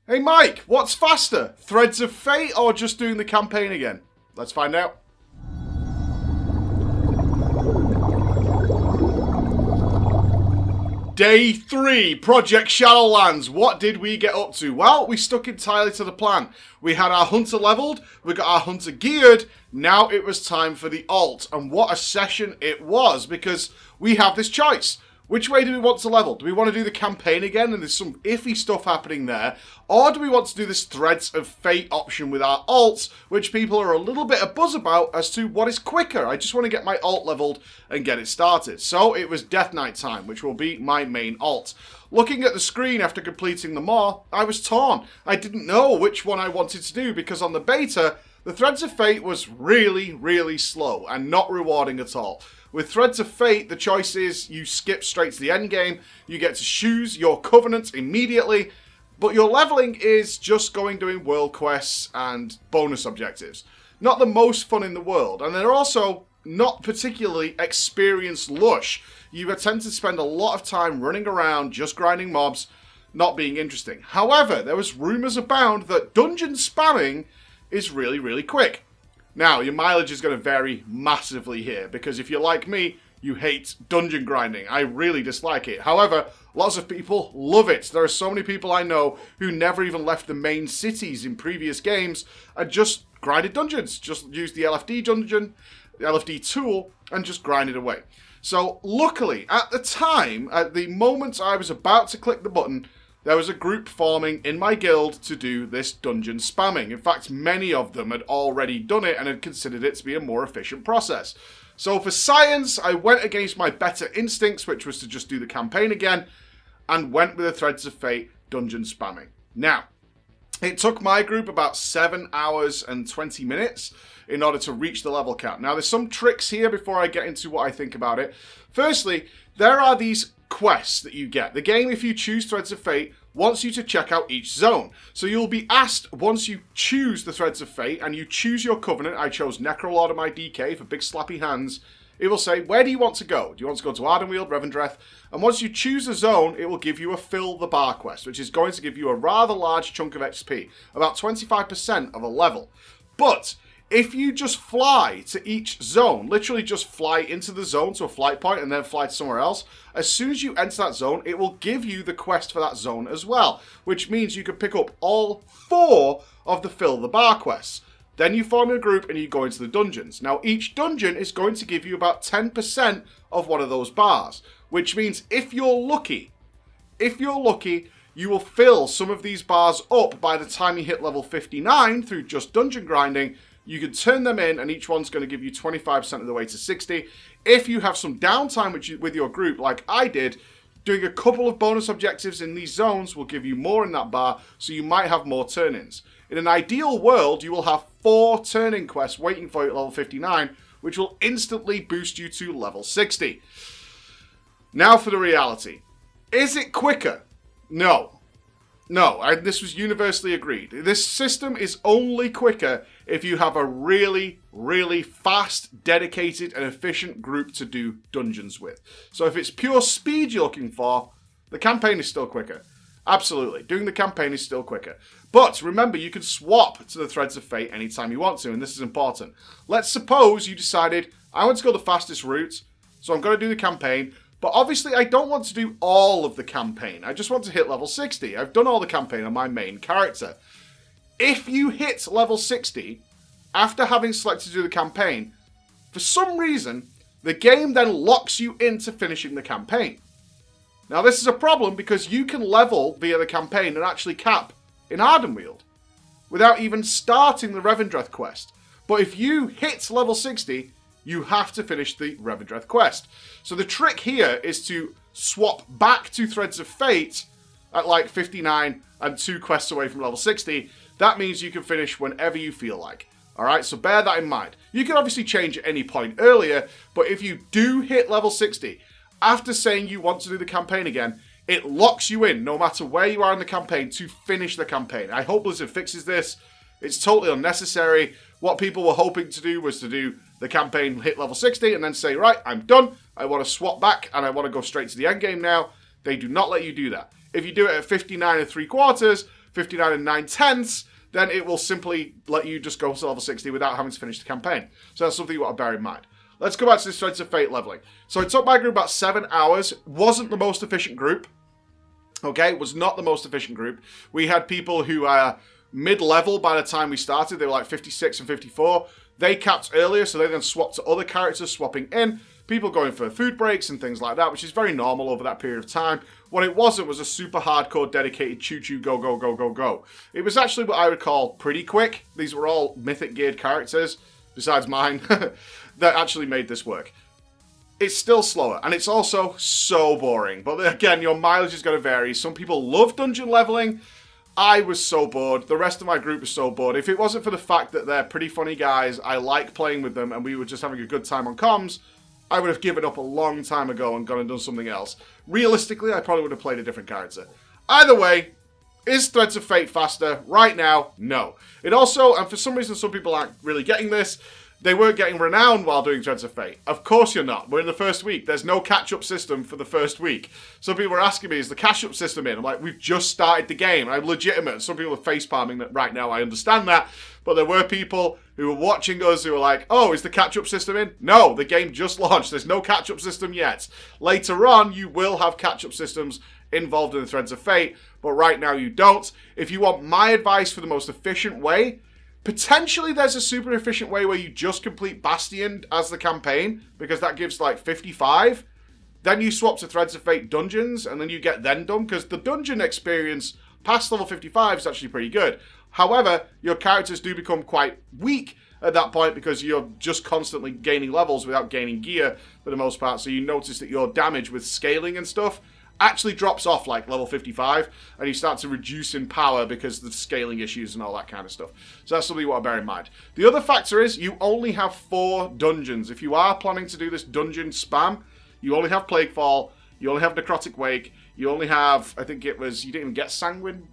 Hey Mike, what's faster? Threads of Fate or just doing the campaign again? Let's find out. Day 3, Project Shadowlands. What did we get up to? Well, we stuck entirely to the plan. We had our hunter leveled, we got our hunter geared, now it was time for the alt. And what a session it was, because we have this choice. Which way do we want to level? Do we want to do the campaign again, and there's some iffy stuff happening there? Or do we want to do this Threads of Fate option with our alts, which people are a little bit abuzz about as to what is quicker? I just want to get my alt leveled and get it started. So it was Death Knight time, which will be my main alt. Looking at the screen after completing the Maw, I was torn. I didn't know which one I wanted to do, because on the beta, the Threads of Fate was really, really slow and not rewarding at all. With Threads of Fate, the choice is you skip straight to the end game, you get to choose your covenant immediately, but your leveling is just doing world quests and bonus objectives. Not the most fun in the world, and they're also not particularly experience lush. You tend to spend a lot of time running around just grinding mobs, not being interesting. However, there was rumours abound that dungeon spamming is really, really quick. Now, your mileage is going to vary massively here, because if you're like me, you hate dungeon grinding. I really dislike it. However, lots of people love it. There are so many people I know who never even left the main cities in previous games and just grinded dungeons. Just used the LFD dungeon, the LFD tool, and just grinded away. So, luckily, at the time, at the moment I was about to click the button, there was a group forming in my guild to do this dungeon spamming. In fact, many of them had already done it and had considered it to be a more efficient process. So for science, I went against my better instincts, which was to just do the campaign again, and went with the Threads of Fate dungeon spamming. Now, it took my group about 7 hours and 20 minutes in order to reach the level cap. Now, there's some tricks here before I get into what I think about it. Firstly, there are these quests that you get. The game, if you choose Threads of Fate, wants you to check out each zone. So you'll be asked, once you choose the Threads of Fate and you choose your covenant, I chose Necrolord of my DK for big slappy hands, it will say, where do you want to go? Do you want to go to Ardenweald, Revendreth? And once you choose a zone, it will give you a Fill the Bar quest, which is going to give you a rather large chunk of XP, about 25% of a level. But if you just fly to each zone, literally just fly into the zone to a flight point and then fly to somewhere else, as soon as you enter that zone, it will give you the quest for that zone as well, which means you can pick up all 4 of the Fill the Bar quests. Then you form a group and you go into the dungeons. Now, each dungeon is going to give you about 10% of one of those bars, which means if you're lucky, you will fill some of these bars up by the time you hit level 59 through just dungeon grinding. You can turn them in, and each one's going to give you 25% of the way to 60. If you have some downtime with your group, like I did, doing a couple of bonus objectives in these zones will give you more in that bar, so you might have more turn-ins. In an ideal world, you will have 4 turn-in quests waiting for you at level 59, which will instantly boost you to level 60. Now for the reality. Is it quicker? No. This was universally agreed. This system is only quicker if you have a really, really fast, dedicated, and efficient group to do dungeons with. So if it's pure speed you're looking for, the campaign is still quicker. Absolutely. Doing the campaign is still quicker. But remember, you can swap to the Threads of Fate anytime you want to, and this is important. Let's suppose you decided, I want to go the fastest route, so I'm going to do the campaign. But obviously, I don't want to do all of the campaign. I just want to hit level 60. I've done all the campaign on my main character. If you hit level 60, after having selected to do the campaign, for some reason, the game then locks you into finishing the campaign. Now, this is a problem because you can level via the campaign and actually cap in Ardenweald without even starting the Revendreth quest. But if you hit level 60, you have to finish the Revendreth quest. So the trick here is to swap back to Threads of Fate at like 59 and 2 quests away from level 60. That means you can finish whenever you feel like. Alright, so bear that in mind. You can obviously change at any point earlier, but if you do hit level 60, after saying you want to do the campaign again, it locks you in, no matter where you are in the campaign, to finish the campaign. I hope Blizzard fixes this. It's totally unnecessary. What people were hoping to do was to do the campaign, hit level 60, and then say, right, I'm done. I want to swap back, and I want to go straight to the end game now. They do not let you do that. If you do it at 59 and 3/4, 59 and 9/10, then it will simply let you just go to level 60 without having to finish the campaign. So that's something you want to bear in mind. Let's go back to this Threads of Fate leveling. So it took my group about 7 hours. Wasn't the most efficient group. Okay, it was not the most efficient group. We had people who are mid-level by the time we started. They were like 56 and 54. They capped earlier, so they then swapped to other characters, swapping in. People going for food breaks and things like that, which is very normal over that period of time. What it wasn't was a super hardcore, dedicated choo-choo, go, go, go, go, go. It was actually what I would call pretty quick. These were all mythic geared characters, besides mine, that actually made this work. It's still slower, and it's also so boring. But again, your mileage is going to vary. Some people love dungeon leveling. I was so bored. The rest of my group was so bored. If it wasn't for the fact that they're pretty funny guys, I like playing with them, and we were just having a good time on comms, I would have given up a long time ago and gone and done something else. Realistically, I probably would have played a different character. Either way, is Threads of Fate faster? Right now, no. It also, and for some reason some people aren't really getting this, they weren't getting renowned while doing Threads of Fate. Of course you're not. We're in the first week. There's no catch-up system for the first week. Some people were asking me, is the catch-up system in? I'm like, we've just started the game. I'm legitimate. Some people are face-palming that right now. I understand that. But there were people who were watching us who were like, oh, is the catch-up system in? No, the game just launched. There's no catch-up system yet. Later on, you will have catch-up systems involved in the Threads of Fate, but right now you don't. If you want my advice for the most efficient way, potentially there's a super efficient way where you just complete Bastion as the campaign, because that gives like 55. Then you swap to Threads of Fate dungeons, and then you get them done, because the dungeon experience past level 55 is actually pretty good. However, your characters do become quite weak at that point because you're just constantly gaining levels without gaining gear for the most part. So you notice that your damage with scaling and stuff actually drops off like level 55, and you start to reduce in power because of the scaling issues and all that kind of stuff. So that's something you want to bear in mind. The other factor is you only have 4 dungeons. If you are planning to do this dungeon spam, you only have Plaguefall, you only have Necrotic Wake, you only have, I think it was, you didn't even get Sanguine,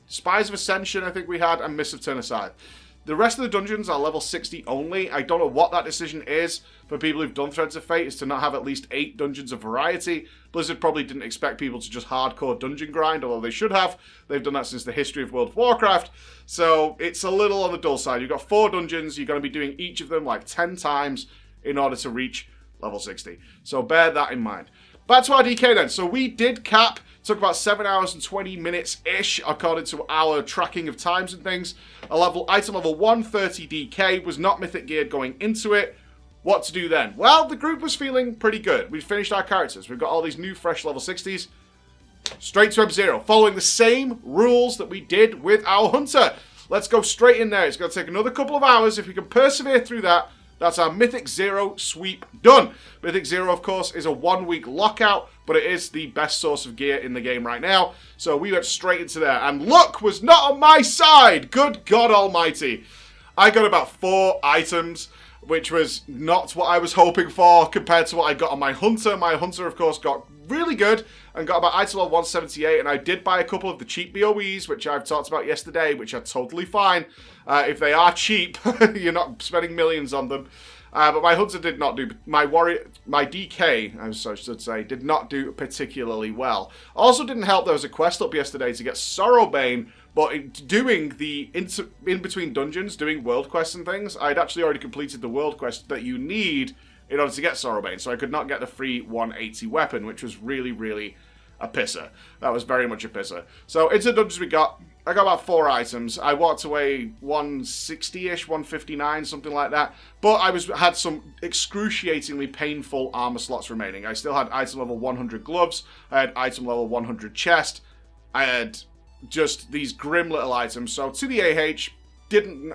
Spies of Ascension I think we had, and Mists of Turnaside. The rest of the dungeons are level 60 only. I don't know what that decision is for people who've done Threads of Fate, is to not have at least 8 dungeons of variety. Blizzard probably didn't expect people to just hardcore dungeon grind, although they should have. They've done that since the history of World of Warcraft. So it's a little on the dull side. You've got 4 dungeons. You're going to be doing each of them like 10 times in order to reach level 60. So bear that in mind. Back to our DK then. So we did cap. Took about 7 hours and 20 minutes-ish, according to our tracking of times and things. Item level 130 DK was not mythic geared going into it. What to do then? Well, the group was feeling pretty good. We've finished our characters. We've got all these new, fresh level 60s. Straight to M0, following the same rules that we did with our Hunter. Let's go straight in there. It's going to take another couple of hours. If we can persevere through that, that's our Mythic Zero sweep done. Mythic Zero, of course, is a 1-week lockout, but it is the best source of gear in the game right now. So we went straight into there. And luck was not on my side. Good God almighty. I got about 4 items, which was not what I was hoping for compared to what I got on my Hunter. My Hunter, of course, got really good and got about item level 178. And I did buy a couple of the cheap BOEs, which I've talked about yesterday, which are totally fine. If they are cheap, you're not spending millions on them. But my Hunter did not do, my DK, I should say, did not do particularly well. Also didn't help there was a quest up yesterday to get Sorrowbane, but doing the in-between dungeons, doing world quests and things, I'd actually already completed the world quest that you need in order to get Sorrowbane, so I could not get the free 180 weapon, which was really, really a pisser. That was very much a pisser. So into the dungeons we got. I got about 4 items. I walked away 160-ish, 159, something like that. But I had some excruciatingly painful armor slots remaining. I still had item level 100 gloves. I had item level 100 chest. I had just these grim little items. So to the AH,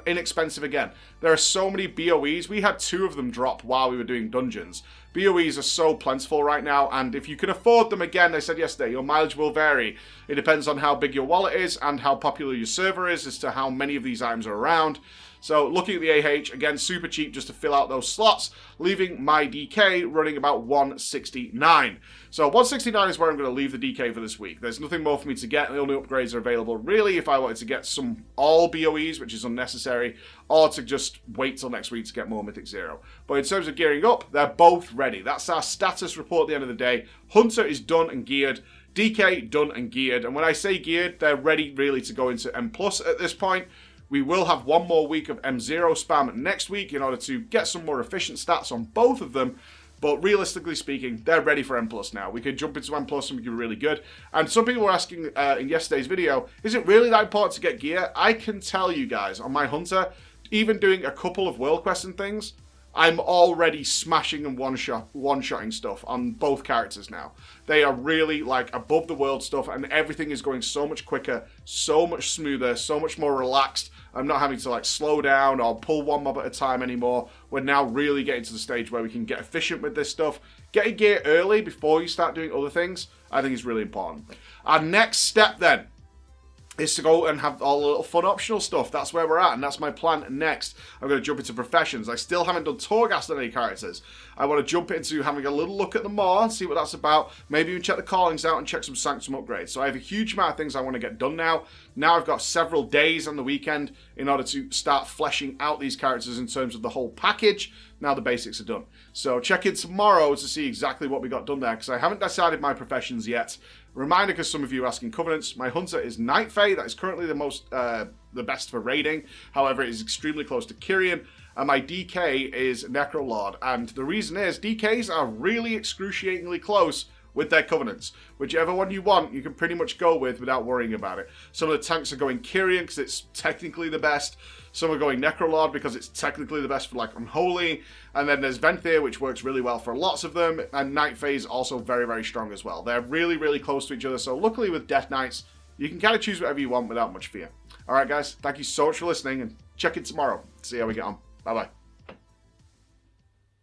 inexpensive again. There are so many BOEs. We had 2 of them drop while we were doing dungeons. BOEs are so plentiful right now, and if you can afford them, again, I said yesterday, your mileage will vary. It depends on how big your wallet is and how popular your server is as to how many of these items are around. So looking at the AH, again, super cheap just to fill out those slots, leaving my DK running about 169. So 169 is where I'm going to leave the DK for this week. There's nothing more for me to get. The only upgrades are available really if I wanted to get some all BOEs, which is unnecessary, or to just wait till next week to get more Mythic Zero. But in terms of gearing up, they're both ready. That's our status report at the end of the day. Hunter is done and geared. DK, done and geared. And when I say geared, they're ready really to go into M+ at this point. We will have one more week of M0 spam next week in order to get some more efficient stats on both of them. But realistically speaking, they're ready for M+ now. We could jump into M+ and we could be really good. And some people were asking in yesterday's video, is it really that important to get gear? I can tell you guys, on my Hunter, even doing a couple of world quests and things, I'm already smashing and one-shotting stuff on both characters now. They are really like above the world stuff, and everything is going so much quicker, so much smoother, so much more relaxed. I'm not having to like slow down or pull one mob at a time anymore. We're now really getting to the stage where we can get efficient with this stuff. Getting gear early before you start doing other things, I think is really important. Our next step then is to go and have all the little fun optional stuff. That's where we're at, and that's my plan next. I'm going to jump into professions. I still haven't done Torghast on any characters. I want to jump into having a little look at them more and see what that's about. Maybe even check the callings out and check some Sanctum upgrades. So I have a huge amount of things I want to get done now. Now I've got several days on the weekend in order to start fleshing out these characters in terms of the whole package. Now the basics are done. So check in tomorrow to see exactly what we got done there, because I haven't decided my professions yet. Reminder, because some of you are asking Covenants, my Hunter is Night Fae. That is currently the best for raiding. However, it is extremely close to Kyrian. And my DK is Necrolord. And the reason is, DKs are really excruciatingly close with their Covenants. Whichever one you want, you can pretty much go with without worrying about it. Some of the tanks are going Kyrian because it's technically the best. Some are going Necrolord because it's technically the best for like Unholy. And then there's Venthyr, which works really well for lots of them. And Night Fae is also very, very strong as well. They're really, really close to each other. So luckily with Death Knights, you can kind of choose whatever you want without much fear. Alright guys, thank you so much for listening, and check in tomorrow. See how we get on. Bye-bye.